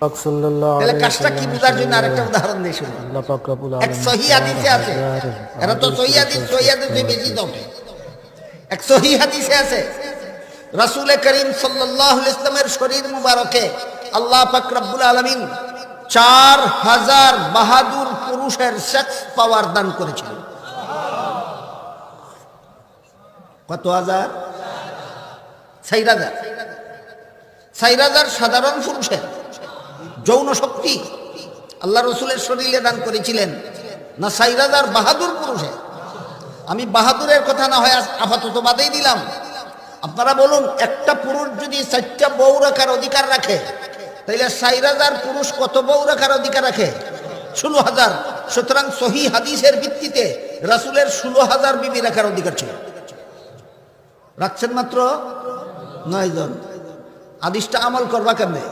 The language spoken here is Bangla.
তাহলে কাজটা কি বোঝার জন্য আরেকটা উদাহরণ দিয়ে শুনুন। এক সহিহ হাদিসে আছে, এরা তো সহিহ হাদিস বেশি দমে। এক সহিহ হাদিসে আছে রাসূল করিম সাল্লাল্লাহু আলাইহি ওয়াসাল্লামের শরীর মুবারকে আল্লাহ পাক রব্বুল আলামিন 4000 বাহাদুর পুরুষের সেক্স পাওয়ার দান করেছিলেন। কত হাজার? 4000 সাধারণ পুরুষের যৌন শক্তি আল্লাহ রসুলের শরীরে দান করেছিলেন না 4000 বাহাদুর পুরুষের? আমি বাহাদুরের কথা না হয় আপাতত বাদেই দিলাম। আপনারা বলুন, একটা পুরুষ যদি 4টা বউ রাখার অধিকার রাখে, তাহলে 4000 পুরুষ কত বউ রাখার অধিকার রাখে? 16000। সুতরাং সহিহ হাদিসের ভিত্তিতে রাসূলের 16000 বিবি রাখার অধিকার ছিল। রাখছেন মাত্র 9 জন। হাদিসটা আমল করবা কেমনে?